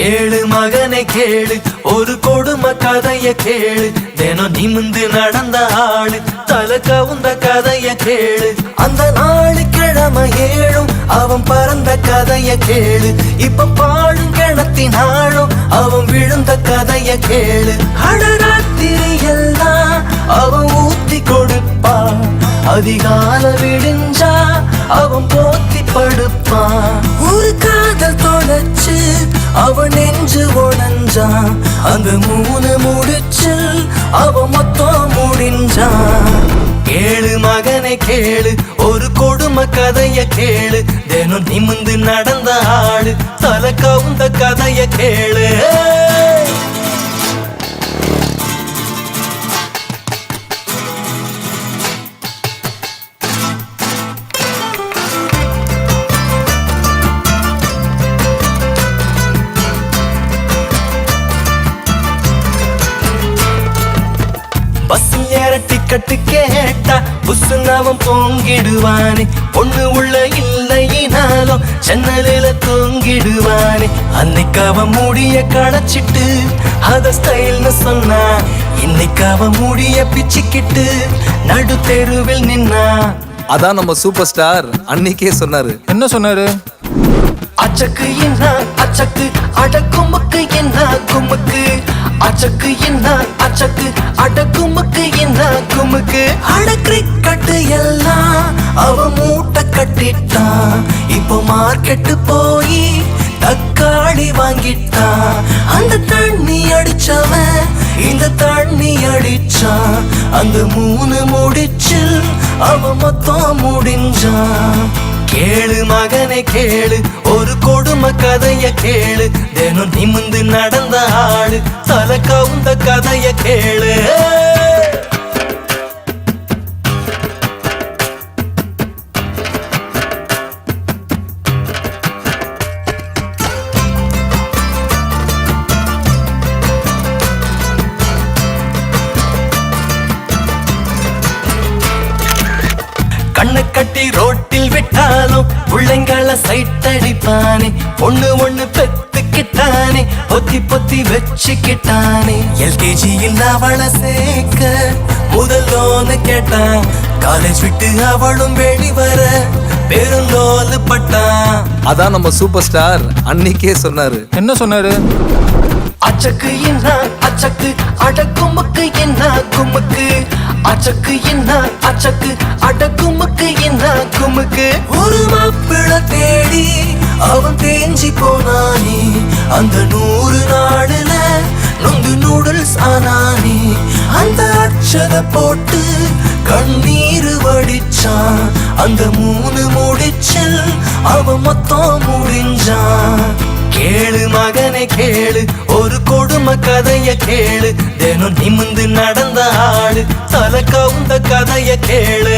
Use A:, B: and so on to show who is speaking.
A: கேளு மகனை கேளு ஒரு கொடுமை கதைய கேளு தினம் நிமிந்து நடந்த ஆளு தலை கவுந்த கதைய கேளு அந்த நாளு கிழமை ஏழும் அவன் பறந்த கதைய கேளு இப்ப பாழும் கிணத்தினாலும் அவன் விழுந்த கதைய கேளு அடராத்திரி எல்லாம் அவன் ஊத்தி கொடுப்பான் அதிகால விடிஞ்சா அவன் போத்தி படுப்பான் ஒரு காதல் தொலைச்சு அவன் நெஞ்சு உடஞ்சான் அந்த மூணு முடிச்சு அவன் மொத்தம் முடிஞ்சான் கேளு மகனை கேளு ஒரு கொடுமை கதைய கேளு தினம் நிமிந்து நடந்த ஆளு தலை கவுந்த கதைய கேளு பஸ்ஸில் ஏற டிக்கெட்டு கேட்டா புசுனவன் பொங்கிடுவானே பொண்ணு உள்ள இல்லையினாலும் ஜன்னலில தூங்கிடுவானே அன்னைக்கு அவன் முடிய களைச்சிட்டு அத ஸ்டைல்னு சொன்னா இன்னைக்கு அவன் முடிய பிச்சுக்கிட்டு நடு தெருவில் நின்னா
B: அதான் நம்ம சூப்பர் ஸ்டார் அன்னைக்கே சொன்னாரு.
C: என்ன சொன்னாரு?
A: அச்சக்கு என்ன அச்சக்கு அடக்குமுக்கு என்ன குமுக்கு அச்சக்கு என்ன அச்சக்கு அடக்குமுக்கு என்ன குமுக்கு அட கிரிக்கெட்டு எல்லாம் அவ மூட்டை கட்டிட்டான் இப்போ மார்க்கெட்டு போய் தக்காளி வாங்கிட்டான் அந்த தண்ணி அடிச்சவன் இந்த தண்ணி அடிச்சான் அந்த மூணு முடிச்சு அவன் மொத்தம் முடிஞ்சான் கேளு மகனை கேளு ஒரு கொடுமை கதைய கேளு தினம் நிமிந்து நடந்த ஆளு தலை கவுந்த கதைய கேளு கண்ணை கட்டி ரோட்டில் விட்டாலும் பிள்ளைங்கள சைட் அடிப்பானே பொண்ணு ஒண்ணு பெத்துக்கிட்டானே பொத்தி பொத்தி வச்சுக்கிட்டானே எல்கேஜியில் அவளை சேர்க்க முதல் லோனு கேட்டான் காலேஜ் விட்டு அவளும் வெளிவர பெருந்தோலு பட்டான்
B: அதான் நம்ம சூப்பர் ஸ்டார் அன்னைக்கே சொன்னாரு.
C: என்ன சொன்னாரு?
A: அச்சக்கு என்ன அச்சக்கு அடக்குமுக்கு என்ன குமுக்கு அச்சக்கு என்ன அச்சக்கு அடக்குமுக்கு என்ன குமுக்கு ஒரு மாப்பிள தேடி அவன் தேஞ்சி போனானே அந்த 100 நாடுல நொந்து நூடுல்ஸ் ஆனானே அந்த அச்சத போட்டு கண்ணீர் வடிச்சான் அந்த 3 முடிச்சில் அவன் மொத்தம் முடிஞ்சான் கேளு மகனை கேளு ஒரு கொடுமை கதைய கேளு தினம் நிமிந்து நடந்த ஆளு தலை கவுந்த கதைய கேளு